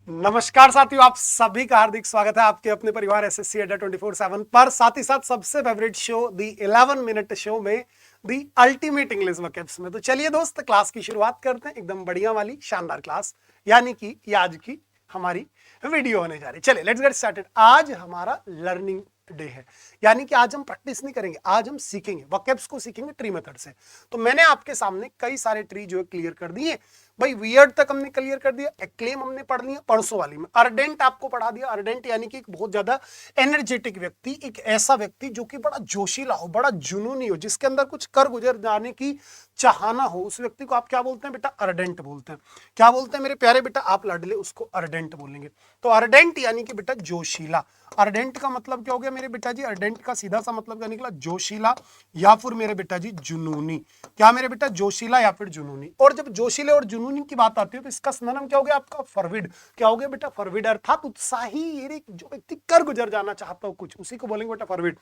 नमस्कार साथियों, आप सभी का हार्दिक स्वागत है आपके अपने परिवार एसएससी अड्डा 24/7 पर। साथ ही साथ सबसे फेवरेट शो दी 11 मिनट शो में दी अल्टीमेट इंग्लिश वोकैब्स में। तो चलिए दोस्त, क्लास की शुरुआत करते हैं। एकदम बढ़िया वाली शानदार क्लास, यानी कि ये आज की हमारी वीडियो होने जा रही है। चलिए लेट्स गेट स्टार्टेड। आज हमारा लर्निंग डे है, यानी कि आज हम प्रैक्टिस नहीं करेंगे, आज हम सीखेंगे वोकैब्स को, सीखेंगे ट्री मेथड से। तो मैंने आपके सामने कई सारे ट्री जो है क्लियर कर दिए भाई। वियर्ड तक हमने क्लियर कर दिया, एक्लेम हमने पढ़ लिया परसों वाली में। अर्डेंट आपको पढ़ा दिया। अर्डेंट यानी कि एक बहुत ज्यादा एनर्जेटिक व्यक्ति, एक ऐसा व्यक्ति जो कि बड़ा जोशीला हो, बड़ा जुनूनी हो, जिसके अंदर कुछ कर गुजर जाने की चाहना हो, उस व्यक्ति को आप क्या बोलते हैं बेटा? अर्डेंट बोलते हैं। क्या बोलते हैं मेरे प्यारे बेटा? आप लाडले उसको अर्डेंट बोलेंगे। तो अर्डेंट यानी कि बेटा जोशीला। अर्डेंट का मतलब क्या हो गया मेरे बेटा जी? अर्डेंट का सीधा सा मतलब क्या निकला? जोशीला या फिर मेरे बेटा जी जुनूनी। क्या मेरे बेटा? जोशीला या फिर जुनूनी। और जब जोशीले और जुनूनी की बात आती है तो इसका सिनोनिम क्या हो गया आपका? फरविड। क्या हो गया बेटा? फरविड अर्थात उत्साही, ये जो व्यक्ति कर गुजर जाना चाहता हो कुछ, उसी को बोलेंगे बेटा फरविड।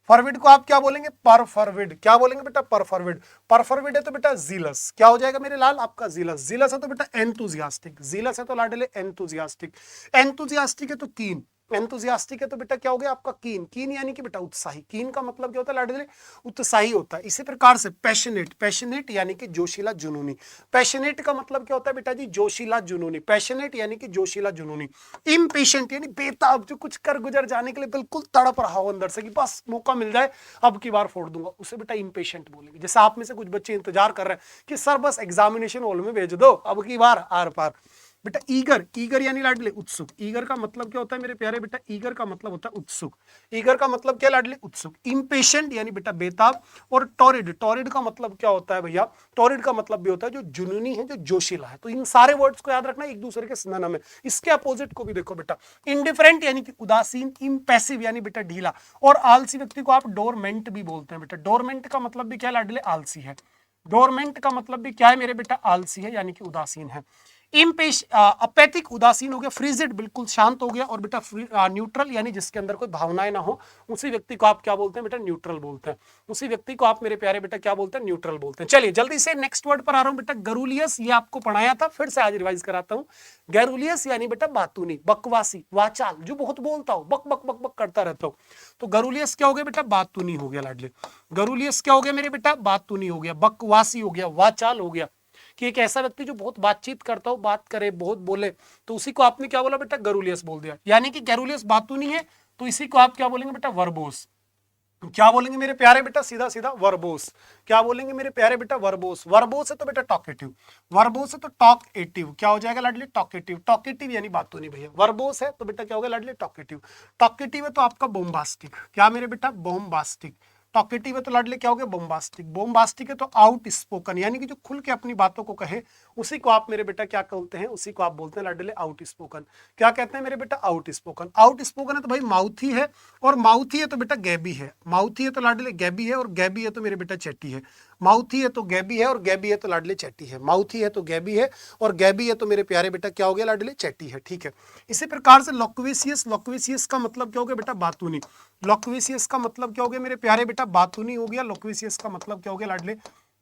फरविड को आप क्या बोलेंगे? पर फरविड। क्या बोलेंगे बेटा? पर फरविड। पर फरविड है तो बेटा जीलस। क्या हो जाएगा मेरे लाल आपका? जीलस। जीलस है तो बेटा एंथुजियास्टिक। जीलस है तो लाडले एंथुजियास्टिक। एंथुजियास्टिक है तो कीन। एंथुजियास्टिक है तो बेटा क्या हो गया आपका? कीन। कीन यानी कि बेटा उत्साही। कीन का मतलब क्या होता है लाडले? उत्साही होता है। इसी प्रकार से पैशनेट। पैशनेट यानी कि जोशीला जुनूनी। पैशनेट का मतलब क्या होता है बेटा जी? जोशीला जुनूनी। पैशनेट यानी कि जोशीला जुनूनी। इम्पेशेंट यानी बेताब, जो कुछ कर गुजर जाने के लिए बिल्कुल तड़प रहा हो अंदर से कि बस मौका मिल जाए, अब की बार फोड़ दूंगा, उसे बेटा इम्पेशेंट बोलेंगे। जैसे आप में से कुछ बच्चे इंतजार कर रहे हैं कि सर बस एग्जामिनेशन हॉल में भेज दो, अब की बार आर पार। बेटा ईगर। ईगर यानी लाडले उत्सुक। ईगर का मतलब क्या होता है मेरे प्यारे बेटा? ईगर का मतलब होता है उत्सुक। ईगर का मतलब क्या लाडले? उत्सुक। इम्पेशेंट यानी बेटा बेताब। और टॉरिड। टॉरिड का मतलब क्या होता है भैया? टॉरिड का मतलब भी होता है जो जुनूनी है, जो जोशीला है। तो इन सारे वर्ड्स को याद रखना, एक दूसरे के सिनोनिम है। इसके अपोजिट को भी देखो बेटा। इंडिफरेंट यानी कि उदासीन। इम्पैसिव यानी बेटा ढीला। और आलसी व्यक्ति को आप डोरमेंट भी बोलते हैं बेटा। डोरमेंट का मतलब भी क्या लाडले? आलसी है। डोरमेंट का मतलब भी क्या है मेरे बेटा? आलसी है, यानी कि उदासीन है। अपैथिक उदासीन हो गया। फ्रीजिड बिल्कुल शांत हो गया। और बेटा न्यूट्रल यानी जिसके अंदर कोई भावनाएं ना हो, उसी व्यक्ति को आप क्या बोलते हैं बेटा? न्यूट्रल बोलते हैं। उसी व्यक्ति को आप मेरे प्यारे बेटा क्या बोलते हैं? न्यूट्रल बोलते हैं। चलिए जल्दी से नेक्स्ट वर्ड पर आ रहा हूं बेटा। गरूलियस, ये आपको पढ़ाया था, फिर से आज रिवाइज कराता हूं। गैरुलियस यानी बेटा बातूनी, बकवासी, वाचाल, जो बहुत बोलता हो, बक बक बक बक करता रहता हो। तो गरूलियस क्या हो गया बेटा? बातूनी हो गया लाडले। गरूलियस क्या हो गया मेरे बेटा? बातूनी हो गया, बकवासी हो गया, वाचाल हो गया। कि एक ऐसा व्यक्ति जो बहुत बातचीत करता हो, बात करे, बहुत बोले, तो उसी को आपने क्या बोला बेटा? गरूलियस बोल दिया। यानी कि गरूलियस बातूनी है, तो इसी को आप क्या बोलेंगे बेटा? वर्बोस। क्या बोलेंगे मेरे प्यारे बेटा? सीधा सीधा वर्बोस। क्या बोलेंगे मेरे प्यारे बेटा? वर्बोस। वर्बोस है तो बेटा टॉकेटिव। वर्बोस है तो टॉकेटिव। क्या हो जाएगा लाडली? टॉकेटिव। टॉकेटिव यानी बातूनी भैया। वर्बोस है तो बेटा क्या होगा लाडली? टॉकेटिव। टॉकेटिव है तो आपका बोम्बास्टिक। क्या मेरे बेटा? बोम्बास्टिक। टॉकेटिव है तो लाडले क्या हो गया? बोम्बास्टिक। बोम्बास्टिक है तो आउट स्पोकन, यानी कि जो खुल के अपनी बातों को कहे, उसी को आप मेरे बेटा क्या कहते हैं? उसी को आप बोलते हैं लाडले आउट स्पोकन। क्या कहते हैं मेरे बेटा? Out spoken. आउट स्पोकन है तो भाई माउथी है, और माउथी है तो बेटा गैबी है। माउथी है तो लाडले गैबी है, और गैबी है तो मेरे बेटा चैटी है। माउथी है तो गैबी है, और गैबी है तो लाडले चैटी है। माउथी है तो गैबी है, और गैबी है तो मेरे प्यारे बेटा क्या हो गया लाडले? चैटी है। ठीक है। इसी प्रकार से लोक्वेसियस। लोक्वेसियस का मतलब क्या हो गया बेटा? बातूनी। लोक्वेसियस का मतलब क्या हो गया मेरे प्यारे बेटा? बातूनी हो गया। लोक्वेसियस का मतलब क्या हो गया लाडले?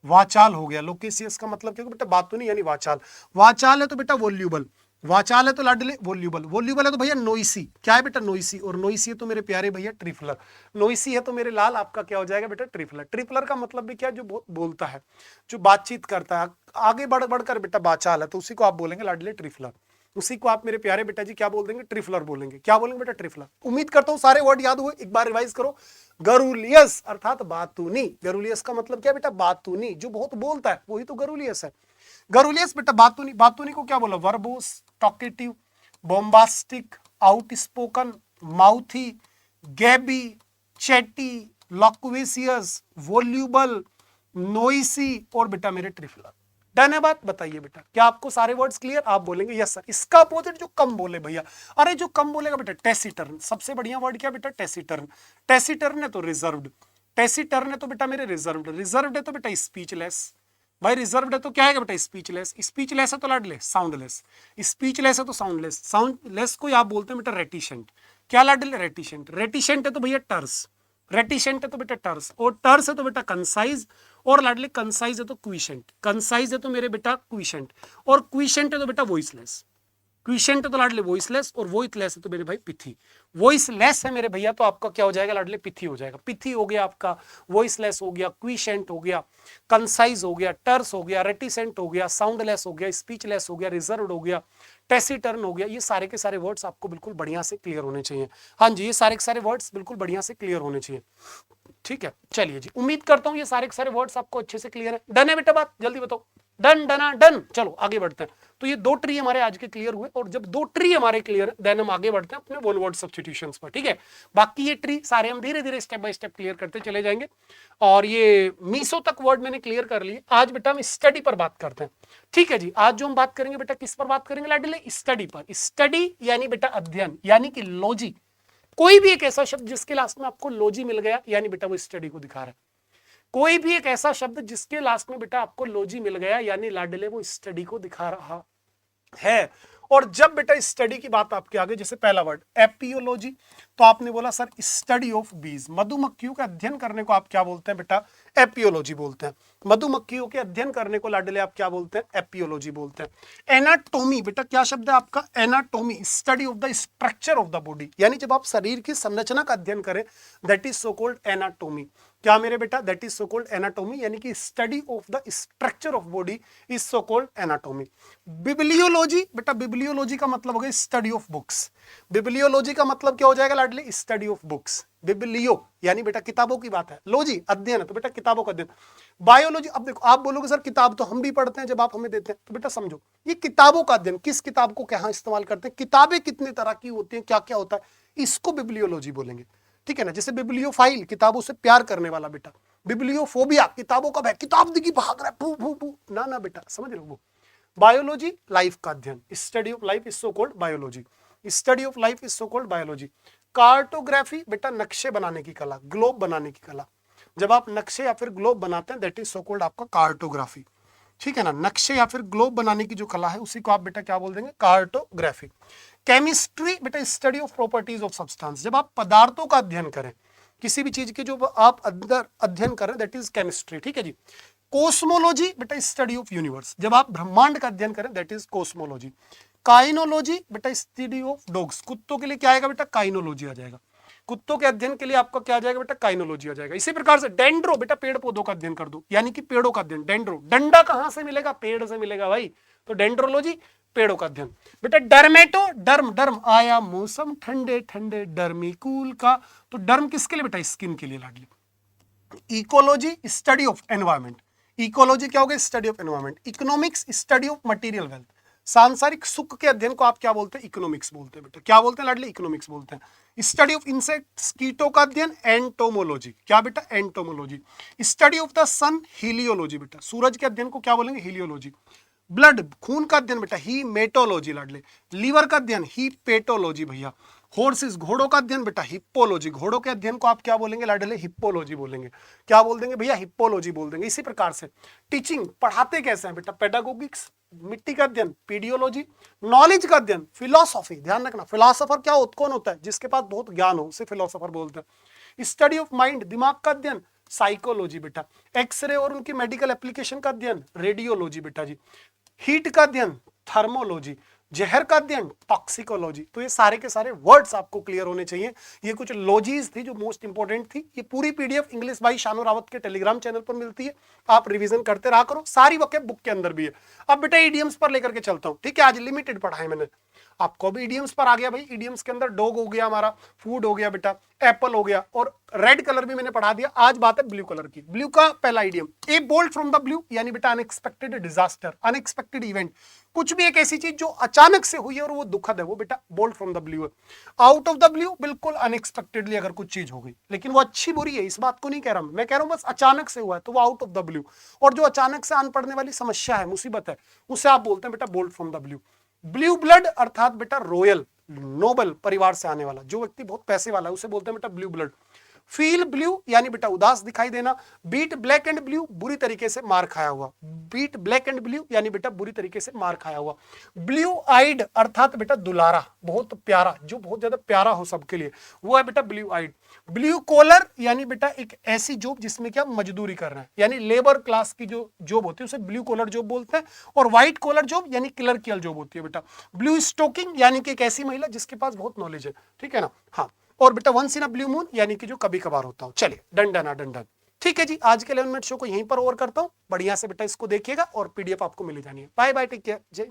वाचाल हो गया। लोक्वेसियस का मतलब क्या हो गया बेटा? बातूनी यानी वाचाल। वाचाल है तो बेटा वॉल्यूबल। वाचाल है तो लाडले वॉल्यूबल। वॉल्यूबल है तो भैया नोइसी। क्या है बेटा? नोइसी। और नोइसी है तो मेरे प्यारे भैया ट्रिफलर। नोइसी है तो मेरे लाल आपका क्या हो जाएगा बेटा? ट्रिफलर। ट्रिफलर का मतलब भी क्या? जो बोलता है, जो बातचीत करता है, आगे बढ़ बढ़कर बेटा वाचाल है, तो उसी को आप बोलेंगे लाडले ट्रिफलर। उसी को आप मेरे प्यारे बेटा जी क्या बोल देंगे? ट्रिफलर बोलेंगे। क्या बोलेंगे बेटा? ट्रिफलर। उम्मीद करता हूं सारे वर्ड याद हुए, एक बार रिवाइज करो। गरूलियस अर्थात बातूनी। गरूलियस का मतलब क्या बेटा? बातूनी, जो बहुत बोलता है, वही तो गरूलियस है। गरूलियस बेटा बातूनी। बातूनी को क्या बोला? Verbose, talkative, bombastic, outspoken, mouthy, gabby, chatty, loquacious, voluble, noisy, और बेटा मेरे ट्रिफलर। डन है बात? बताइए बेटा, क्या आपको सारे वर्ड्स क्लियर? आप बोलेंगे यस सर। इसका अपोजिट जो कम बोले भैया, अरे जो कम बोलेगा बेटा टेसिटर्न। सबसे बढ़िया वर्ड क्या बेटा? टेसिटर्न। टेसिटर्न है तो रिजर्व्ड। टेसिटर्न है तो बेटा मेरे रिजर्व्ड। रिजर्व्ड है तो बेटा स्पीचलेस। भाई रिजर्व्ड है तो क्या है बेटा? स्पीचलेस। स्पीचलेस है तो लाडलेस साउंडलेस। स्पीचलेस है तो साउंडलेस। साउंडलेस को आप बोलते हैं बेटा रेटिशेंट। क्या लाडले? रेटिशेंट। रेटिशेंट है तो भैया टर्स। रेटिशेंट है तो बेटा टर्स। और टर्स है तो बेटा कंसाइज। और लाडले कंसाइज है तो क्विशेंट। कंसाइज है तो मेरे बेटा क्विशेंट। और क्विशेंट है तो बेटा वॉइसलेस। क्विशेंट तो लाडले वॉइसलेस, और वॉइसलेस है तो मेरे भाई पिथी। वॉइसलेस है मेरे भैया तो आपका क्या हो जाएगा लाडले, पिथी हो जाएगा। पिथी हो गया आपका, वॉइसलेस हो गया, क्विशेंट हो गया, कंसाइज हो गया, टर्स हो गया, रेटिसेंट हो गया, साउंडलेस हो गया, स्पीचलेस हो गया, रिजर्व्ड हो गया, टेसिटर्न हो गया। ये सारे के सारे वर्ड्स आपको बिल्कुल बढ़िया से क्लियर होने चाहिए। हाँ जी, ये सारे के सारे वर्ड्स बिल्कुल बढ़िया से क्लियर होने चाहिए। ठीक है, चलिए जी, उम्मीद करता हूं ये सारे के सारे वर्ड्स आपको अच्छे से क्लियर है। डन है बेटा बात, जल्दी बताओ। डन, डना, डन। चलो आगे बढ़ते हैं। तो ये 2 ट्री हमारे आज के क्लियर हुए, और जब 2 ट्री हमारे क्लियर है देन हम आगे बढ़ते हैं अपने वन वर्ड सब्स्टिट्यूशंस पर। ठीक है, बाकी ये ट्री सारे हम धीरे धीरे स्टेप बाय स्टेप क्लियर करते चले जाएंगे। और ये मीसो तक वर्ड मैंने क्लियर कर लिए। आज बेटा हम स्टडी पर बात करते हैं। ठीक है जी, आज जो हम बात करेंगे बेटा किस पर बात करेंगे लाडले, स्टडी पर। स्टडी यानी बेटा अध्ययन, यानी कि लॉजी। कोई भी एक ऐसा शब्द जिसके लास्ट में आपको लॉजी मिल गया, यानी बेटा वो स्टडी को दिखा रहा है। कोई भी एक ऐसा शब्द जिसके लास्ट में बेटा आपको लॉजी मिल गया, यानी लाडले वो स्टडी को दिखा रहा है। और जब बेटा स्टडी की बात आपके आगे, जैसे पहला वर्ड एपियोलॉजी, तो आपने बोला सर स्टडी ऑफ बीज, मधुमक्खियों का अध्ययन करने को आप क्या बोलते हैं बेटा, एपियोलॉजी बोलते हैं। मधुमक्खियों के अध्ययन करने को लाडले आप क्या बोलते हैं, एपियोलॉजी बोलते हैं। एनाटोमी बेटा क्या शब्द है आपका, anatomy, study of the structure of the body, यानी जब आप शरीर की संरचना का अध्ययन करें, that is so called anatomy. क्या मेरे बेटा, that is so called anatomy, यानी कि study of the structure of body is so called anatomy. Bibliology बेटा, बिब्लियोलॉजी का मतलब हो गया स्टडी ऑफ बुक्स। बिब्लियोलॉजी का मतलब क्या हो जाएगा लाडली, स्टडी ऑफ बुक्स। बिब्लियो यानी बेटा किताबों की बात है, लॉजी अध्ययन है, तो बेटा किताबों का अध्ययन। बायोलॉजी, अब देखो आप बोलोगे सर किताब तो हम भी पढ़ते हैं जब आप हमें देते हैं, तो बेटा समझो ये किताबों का अध्ययन, किस किताब को कहाँ इस्तेमाल करते हैं, किताबें कितने तरह की होती हैं, क्या क्या होता है, इसको बिब्लियोलॉजी बोलेंगे। ठीक है ना, जैसे बिब्लियोफाइल किताबों से प्यार करने वाला बेटा, बिब्लियोफोबिया किताबों का भय, किताब दिखी भाग रहा है भू भू भू, ना ना बेटा समझ रहे हो वो। बायोलॉजी लाइफ का अध्ययन, study of life is so called biology. Study of life is so called biology. Cartography बेटा नक्शे बनाने की कला, ग्लोब बनाने की कला। जब आप नक्शे या फिर ग्लोब बनाते हैं दैट इज सो कॉल्ड आपका कार्टोग्राफी। ठीक है ना, नक्शे या फिर ग्लोब बनाने की जो कला है उसी को आप बेटा क्या बोल देंगे, कार्टोग्राफी। केमिस्ट्री बेटा study of properties of substance, जब आप पदार्थों का अध्ययन करें, किसी भी चीज की जो आप अंदर अध्ययन करें दैट इज केमिस्ट्री। ठीक है जी। कोस्मोलॉजी बेटा स्टडी ऑफ यूनिवर्स, जब आप ब्रह्मांड का अध्ययन करें दैट इज कोस्मोलॉजी। काइनोलॉजी बेटा स्टडी ऑफ डॉग्स, कुत्तों के लिए क्या आएगा बेटा, काइनोलॉजी आ जाएगा। कुत्तों के अध्ययन के लिए आपका क्या आ जाएगा बेटा, काइनोलॉजी आ जाएगा। इसी प्रकार से डेंड्रो बेटा पेड़ पौधों का अध्ययन कर दो, यानी कि पेड़ों का अध्ययन। डेंड्रो, डंडा कहां से मिलेगा, पेड़ से मिलेगा भाई, तो डेंड्रोलॉजी पेड़ों का अध्ययन। बेटा डर्मेटो, डर्म, डर्म आया मौसम ठंडे ठंडे डर्मी कूल का, तो डर्म किसके लिए बेटा, स्किन के लिए लाडली। Ecology study of environment, ecology क्या होगा, study of environment. Economics study of material wealth, सांसारिक सुख के अध्ययन को आप क्या बोलते हैं, इकोनॉमिक्स बोलते हैं बेटा। क्या बोलते हैं लाडली, इकोनॉमिक्स बोलते हैं। स्टडी ऑफ इंसेक्ट्स कीटों का अध्ययन, एंटोमोलॉजी। क्या बेटा, एंटोमोलॉजी। स्टडी ऑफ द सन, हीलियोलॉजी बेटा, सूरज के अध्ययन को क्या बोलेंगे, हीलियोलॉजी। ब्लड खून का अध्ययन बेटा, हीमेटोलॉजी लाडले। लीवर का अध्ययन, हीपेटोलॉजी भैया। हॉर्सेस घोड़ों का अध्ययन बेटा, हिप्पोलॉजी। घोड़ों के अध्ययन को आप क्या बोलेंगे लाडले, हिप्पोलॉजी बोलेंगे। क्या बोल देंगे भैया, हिप्पोलॉजी बोल देंगे। इसी प्रकार से टीचिंग, पढ़ाते कैसे हैं बेटा, पेडागोगिक्स। मिट्टी का अध्ययन, पीडियोलॉजी। नॉलेज का अध्ययन, फिलोसॉफी। ध्यान रखना फिलोसोफर क्या कौन होता है, जिसके पास बहुत ज्ञान हो उसे फिलोसोफर बोलते हैं। स्टडी ऑफ माइंड, दिमाग का अध्ययन, साइकोलॉजी बेटा। एक्सरे और उनकी मेडिकल एप्लीकेशन का अध्ययन, रेडियोलॉजी बेटा जी। हीट का अध्ययन, थर्मोलॉजी। जहर का अध्ययन, टॉक्सिकोलॉजी। तो ये सारे के सारे वर्ड्स आपको क्लियर होने चाहिए। ये कुछ लॉजीज थी जो मोस्ट इंपोर्टेंट थी। ये पूरी PDF English by Shanu Rawat के टेलीग्राम चैनल पर मिलती है, आप रिवीजन करते रहा करो। सारी वोकैब बुक के अंदर भी है। अब बेटा ईडियम्स पर लेकर के चलता हूं। ठीक है, आज लिमिटेड पढ़ा है मैंने आपको। अभी ईडियम्स पर आ गया भाई। ईडियम्स के अंदर डॉग हो गया हमारा, फूड हो गया बेटा, एप्पल हो गया, और रेड कलर भी मैंने पढ़ा दिया। आज बात है ब्लू कलर की। ब्लू का पहला idiom, A bolt from the blue, यानी बेटा अनएक्सपेक्टेड डिजास्टर, अनएक्सपेक्टेड इवेंट। कुछ भी एक ऐसी चीज जो अचानक से हुई है और वो दुखद है, वो बेटा बोल्ट फ्रॉम द ब्लू है। आउट ऑफ द ब्लू, बिल्कुल अनएक्सपेक्टेडली अगर कुछ चीज हो गई, लेकिन वो अच्छी बुरी है इस बात को नहीं कह रहा मैं कह रहा हूं बस अचानक से हुआ है तो वो आउट ऑफ द ब्लू। और जो अचानक से आन पड़ने वाली समस्या है, मुसीबत है, उसे आप बोलते हैं बेटा bolt from the blue. Blue blood अर्थात बेटा रॉयल नोबल परिवार से आने वाला, जो व्यक्ति बहुत पैसे वाला है उसे बोलते हैं बेटा ब्लू ब्लड। फील ब्लू यानी बेटा उदास दिखाई देना, बीट ब्लैक एंड ब्लू बुरी तरीके से मार खाया हुआ, बीट ब्लैक एंड ब्लू यानी बेटा बुरी तरीके से मार खाया हुआ, ब्लू आइड अर्थात बेटा दुलारा, बहुत प्यारा, जो बहुत ज्यादा प्यारा हो सबके लिए, वो है बेटा ब्लू आइड। ब्लू कॉलर यानी बेटा एक ऐसी जॉब जिसमें क्या मजदूरी कर रहा है, यानी लेबर क्लास की जो जॉब होती है उसे ब्लू कॉलर जॉब बोलते हैं, और व्हाइट कॉलर जॉब यानी क्लर्कियल जॉब होती है बेटा। ब्लू स्टोकिंग यानी कि एक ऐसी महिला जिसके पास बहुत नॉलेज है, ठीक है ना, हाँ। और बेटा once in a blue moon यानी कि जो कभी कभार होता हो। चलिए डन डन डन डन। ठीक है जी, आज के 11 मिनट शो को यहीं पर ओवर करता हूं, बढ़िया से बेटा इसको देखिएगा और पीडीएफ आपको मिल जानी है। बाय बाय, टेक केयर, जय।